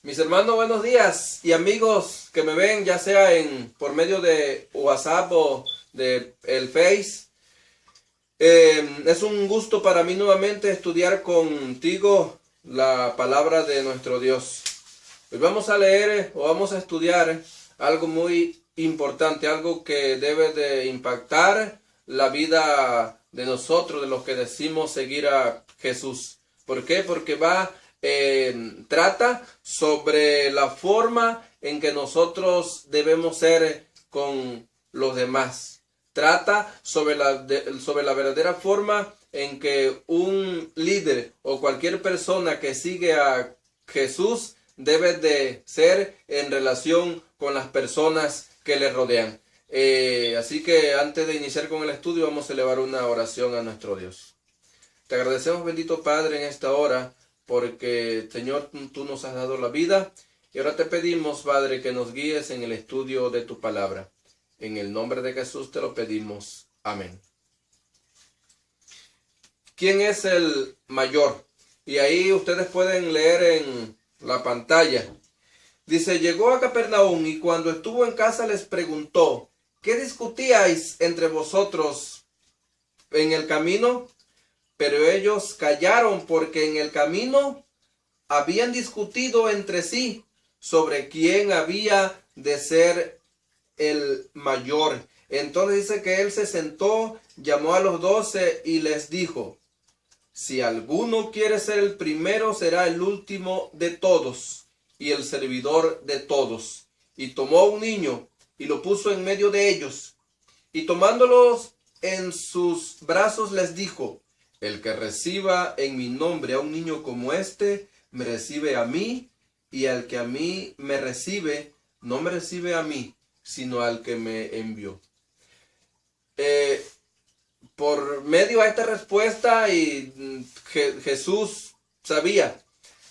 Mis hermanos, buenos días y amigos que me ven, ya sea por medio de WhatsApp o de el Face. Es un gusto para mí nuevamente estudiar contigo la palabra de nuestro Dios. Hoy vamos a leer o vamos a estudiar algo muy importante, algo que debe de impactar la vida de nosotros, de los que decimos seguir a Jesús. ¿Por qué? Porque trata sobre la forma en que nosotros debemos ser con los demás. Trata sobre la verdadera forma en que un líder o cualquier persona que sigue a Jesús debe de ser en relación con las personas que le rodean. Así que antes de iniciar con el estudio vamos a elevar una oración a nuestro Dios. Te agradecemos, bendito Padre, en esta hora, porque, Señor, tú nos has dado la vida. Y ahora te pedimos, Padre, que nos guíes en el estudio de tu palabra. En el nombre de Jesús te lo pedimos. Amén. ¿Quién es el mayor? Y ahí ustedes pueden leer en la pantalla. Dice, llegó a Capernaum y cuando estuvo en casa les preguntó, ¿qué discutíais entre vosotros en el camino? Pero ellos callaron porque en el camino habían discutido entre sí sobre quién había de ser el mayor. Entonces dice que él se sentó, llamó a los 12 y les dijo, si alguno quiere ser el primero, será el último de todos y el servidor de todos. Y tomó un niño y lo puso en medio de ellos. Y tomándolos en sus brazos les dijo, el que reciba en mi nombre a un niño como este, me recibe a mí, y al que a mí me recibe, no me recibe a mí, sino al que me envió. Por medio a esta respuesta, Jesús sabía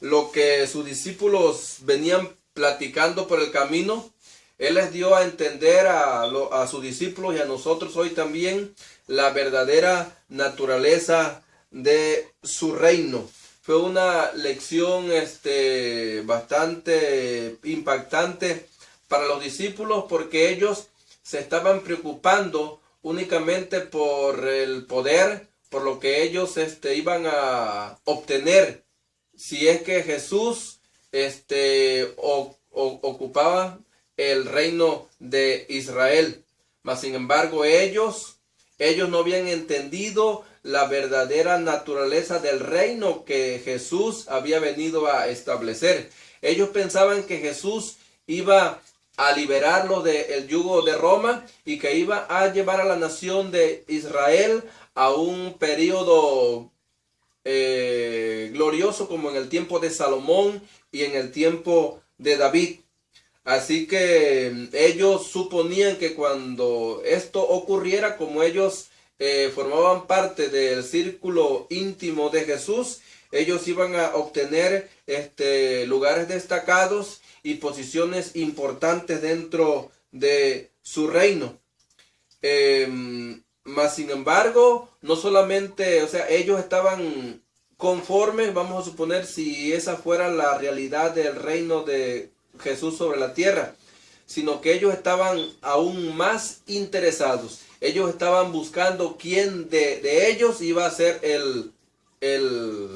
lo que sus discípulos venían platicando por el camino. Él les dio a entender a sus discípulos y a nosotros hoy también la verdadera naturaleza de su reino. Fue una lección bastante impactante para los discípulos porque ellos se estaban preocupando únicamente por el poder, por lo que ellos iban a obtener si es que Jesús ocupaba el reino de Israel. Mas sin embargo ellos no habían entendido la verdadera naturaleza del reino que Jesús había venido a establecer. Ellos pensaban que Jesús iba a liberarlo del yugo de Roma y que iba a llevar a la nación de Israel a un periodo glorioso como en el tiempo de Salomón y en el tiempo de David. Así que ellos suponían que cuando esto ocurriera, como ellos formaban parte del círculo íntimo de Jesús, ellos iban a obtener lugares destacados y posiciones importantes dentro de su reino. Mas sin embargo, no solamente, ellos estaban conformes, vamos a suponer, si esa fuera la realidad del reino de Jesús sobre la tierra, sino que ellos estaban aún más interesados. Ellos estaban buscando quién de ellos iba a ser el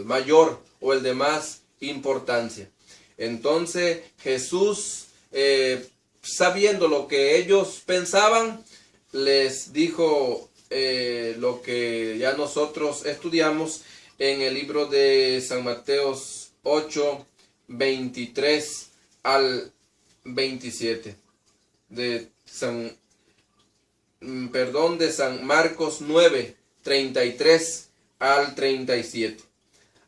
mayor o el de más importancia. Entonces Jesús, sabiendo lo que ellos pensaban, les dijo lo que ya nosotros estudiamos en el libro de San Mateo 8, 23 al 27. De San Marcos 9, 33 al 37.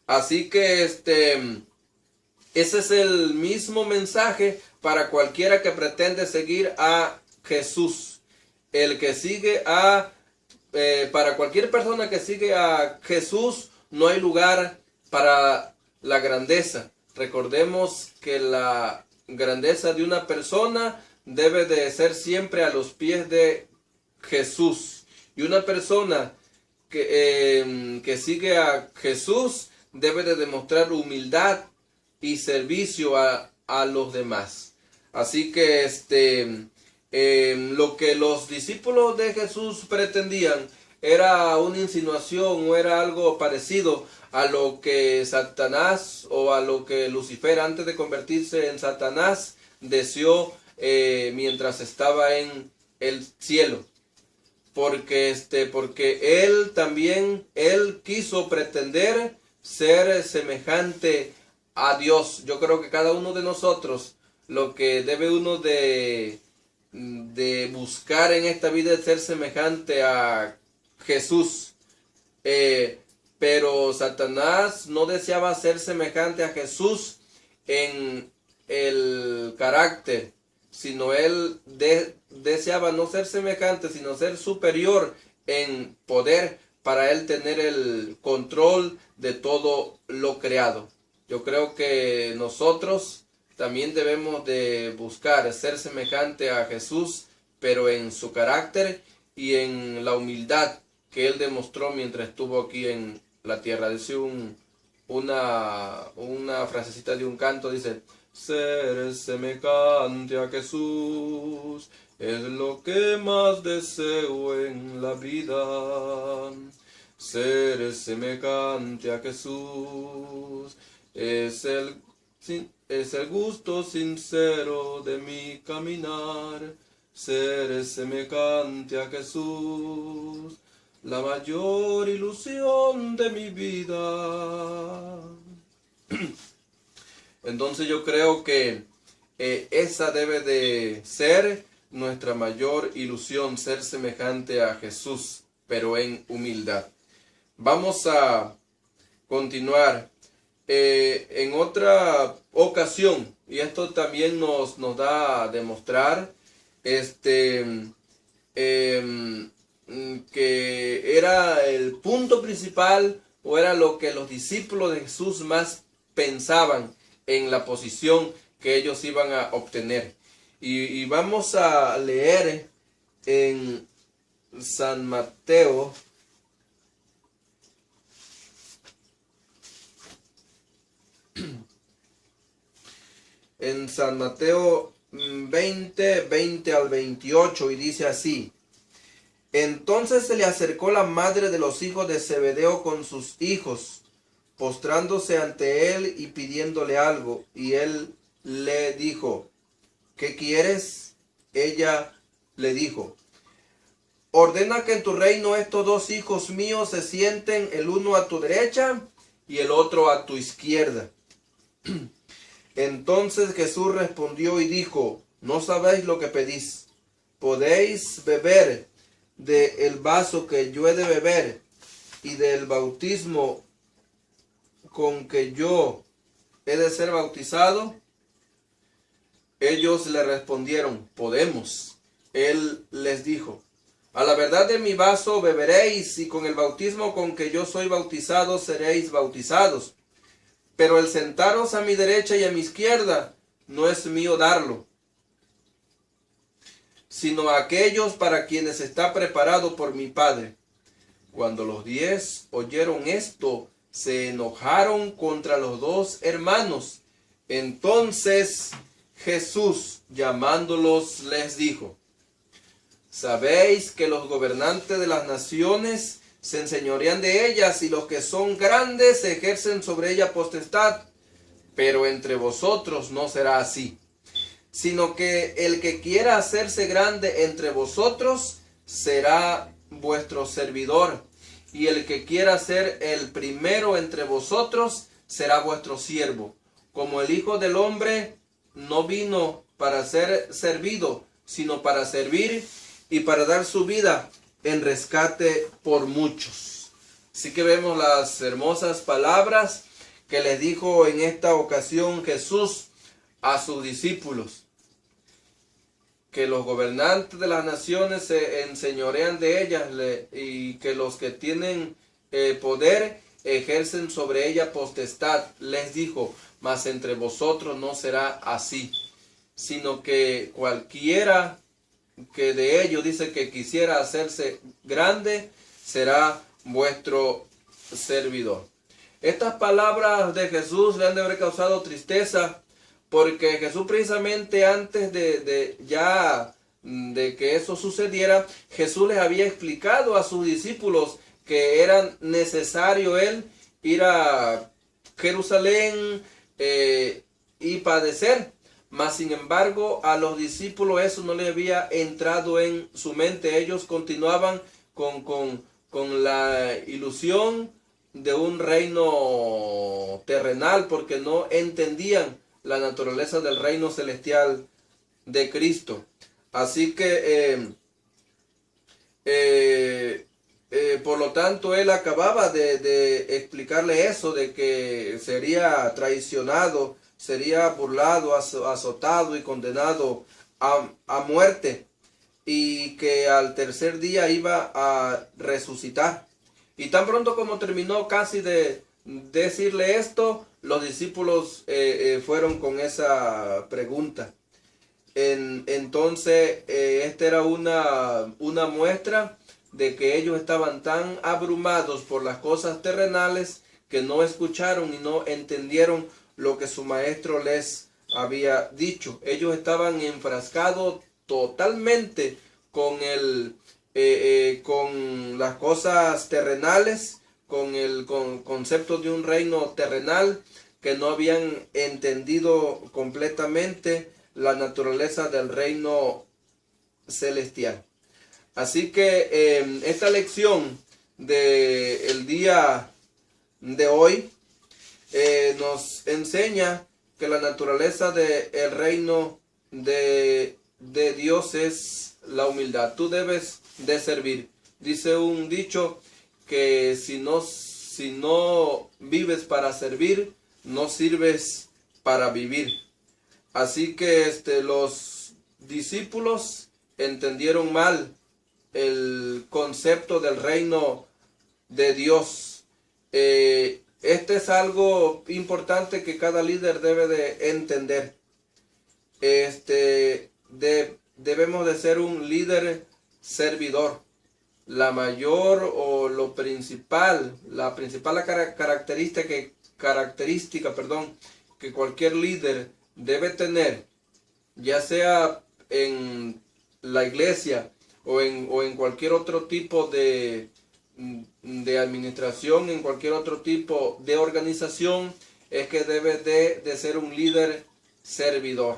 Así que ese es el mismo mensaje para cualquiera que pretende seguir a Jesús. El que sigue para cualquier persona que sigue a Jesús, no hay lugar para la grandeza. Recordemos que la grandeza de una persona debe de ser siempre a los pies de Jesús. Y una persona que sigue a Jesús debe de demostrar humildad y servicio a a los demás. Así que lo que los discípulos de Jesús pretendían era una insinuación o era algo parecido a lo que Satanás o a lo que Lucifer, antes de convertirse en Satanás, deseó mientras estaba en el cielo. Porque él quiso pretender ser semejante a Dios. Yo creo que cada uno de nosotros, lo que debe uno de buscar en esta vida es ser semejante a Jesús. Pero Satanás no deseaba ser semejante a Jesús en el carácter, sino él deseaba no ser semejante, sino ser superior en poder, para él tener el control de todo lo creado. Yo creo que nosotros también debemos de buscar ser semejante a Jesús, pero en su carácter y en la humildad que él demostró mientras estuvo aquí en la tierra. Dice una frasecita de un canto, dice: ser semejante a Jesús es lo que más deseo en la vida. Ser semejante a Jesús es el gusto sincero de mi caminar. Ser semejante a Jesús, la mayor ilusión de mi vida. Entonces yo creo que esa debe de ser nuestra mayor ilusión, ser semejante a Jesús, pero en humildad. Vamos a continuar en otra ocasión, y esto también nos da a demostrar que era el punto principal, o era lo que los discípulos de Jesús más pensaban en la posición que ellos iban a obtener. Y vamos a leer en San Mateo, en San Mateo 20 al 28, y dice así: entonces se le acercó la madre de los hijos de Zebedeo con sus hijos, postrándose ante él y pidiéndole algo. Y él le dijo: ¿qué quieres? Ella le dijo: ordena que en tu reino estos dos hijos míos se sienten, el uno a tu derecha y el otro a tu izquierda. Entonces Jesús respondió y dijo: no sabéis lo que pedís. ¿Podéis beber del vaso que yo he de beber y del bautismo con que yo he de ser bautizado? Ellos le respondieron: podemos. Él les dijo: a la verdad de mi vaso beberéis, y con el bautismo con que yo soy bautizado seréis bautizados. Pero el sentaros a mi derecha y a mi izquierda no es mío darlo, sino a aquellos para quienes está preparado por mi Padre. Cuando los 10 oyeron esto, se enojaron contra los dos hermanos. Entonces Jesús, llamándolos, les dijo: sabéis que los gobernantes de las naciones se enseñorean de ellas, y los que son grandes ejercen sobre ella potestad. Pero entre vosotros no será así, sino que el que quiera hacerse grande entre vosotros será vuestro servidor, y el que quiera ser el primero entre vosotros será vuestro siervo. Como el Hijo del Hombre no vino para ser servido, sino para servir y para dar su vida en rescate por muchos. Así que vemos las hermosas palabras que les dijo en esta ocasión Jesús a sus discípulos: que los gobernantes de las naciones se enseñorean de ellas, y que los que tienen poder ejercen sobre ella potestad. Les dijo: mas entre vosotros no será así, sino que cualquiera que de ellos, dice, que quisiera hacerse grande, será vuestro servidor. Estas palabras de Jesús le han de haber causado tristeza, porque Jesús precisamente antes de que eso sucediera, Jesús les había explicado a sus discípulos que era necesario él ir a Jerusalén y padecer. Mas sin embargo a los discípulos eso no le había entrado en su mente. Ellos continuaban con la ilusión de un reino terrenal, porque no entendían la naturaleza del reino celestial de Cristo. Así que por lo tanto él acababa de explicarle eso, de que sería traicionado, sería burlado, azotado y condenado a muerte, y que al tercer día iba a resucitar. Y tan pronto como terminó casi de decirle esto, los discípulos fueron con esa pregunta. Entonces esta era una muestra de que ellos estaban tan abrumados por las cosas terrenales que no escucharon y no entendieron lo que su maestro les había dicho. Ellos estaban enfrascados totalmente con las cosas terrenales, con el concepto de un reino terrenal, que no habían entendido completamente la naturaleza del reino celestial. Así que esta lección del día de hoy nos enseña que la naturaleza del reino de Dios es la humildad. Tú debes de servir. Dice un dicho que si no vives para servir, no sirves para vivir. Así que los discípulos entendieron mal el concepto del reino de Dios. Este es algo importante que cada líder debe de entender. Debemos de ser un líder servidor. La mayor o la principal característica que cualquier líder debe tener, ya sea en la iglesia o en cualquier otro tipo de administración, en cualquier otro tipo de organización, es que debe de ser un líder servidor.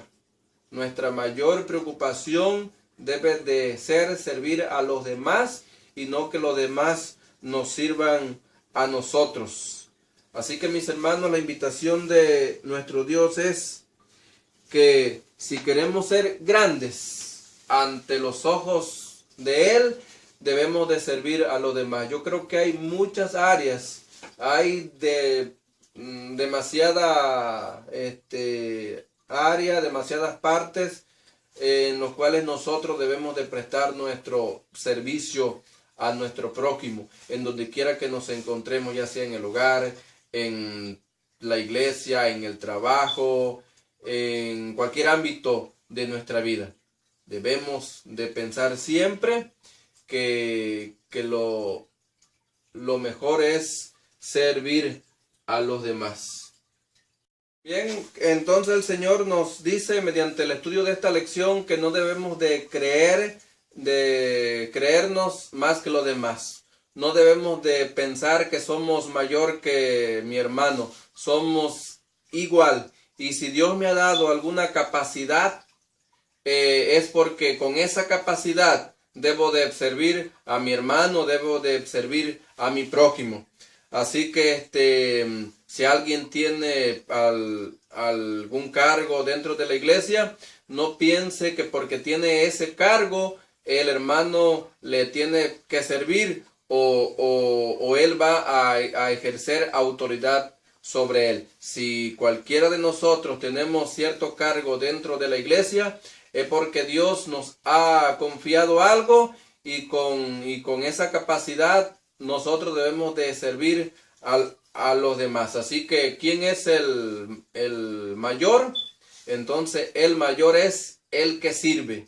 Nuestra mayor preocupación debe de ser servir a los demás y no que los demás nos sirvan a nosotros. Así que, mis hermanos, la invitación de nuestro Dios es que si queremos ser grandes ante los ojos de Él, debemos de servir a los demás. Yo creo que hay muchas áreas, hay demasiadas partes en las cuales nosotros debemos de prestar nuestro servicio a nuestro prójimo, en donde quiera que nos encontremos, ya sea en el hogar, en la iglesia, en el trabajo, en cualquier ámbito de nuestra vida. Debemos de pensar siempre que lo mejor es servir a los demás. Bien, entonces el Señor nos dice mediante el estudio de esta lección que no debemos de creernos más que los demás. No debemos de pensar que somos mayor que mi hermano. Somos igual. Y si Dios me ha dado alguna capacidad, es porque con esa capacidad debo de servir a mi hermano, debo de servir a mi prójimo. Así que si alguien tiene algún cargo dentro de la iglesia, no piense que porque tiene ese cargo el hermano le tiene que servir o él va a ejercer autoridad sobre él. Si cualquiera de nosotros tenemos cierto cargo dentro de la iglesia, es porque Dios nos ha confiado algo y con esa capacidad nosotros debemos de servir a los demás. Así que, ¿quién es el mayor? Entonces, el mayor es el que sirve.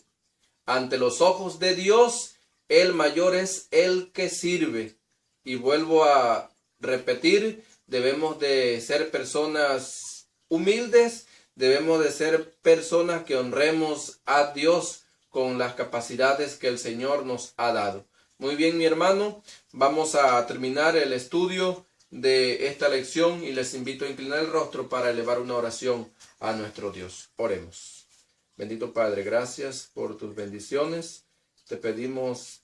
Ante los ojos de Dios, el mayor es el que sirve. Y vuelvo a repetir, debemos de ser personas humildes, debemos de ser personas que honremos a Dios con las capacidades que el Señor nos ha dado. Muy bien, mi hermano, vamos a terminar el estudio de esta lección y les invito a inclinar el rostro para elevar una oración a nuestro Dios. Oremos. Bendito Padre, gracias por tus bendiciones. Te pedimos,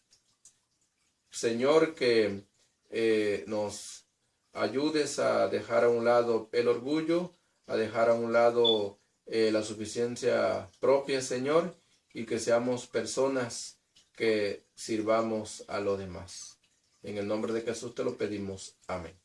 Señor, que nos ayudes a dejar a un lado el orgullo, a dejar a un lado la suficiencia propia, Señor, y que seamos personas que sirvamos a los demás. En el nombre de Jesús te lo pedimos. Amén.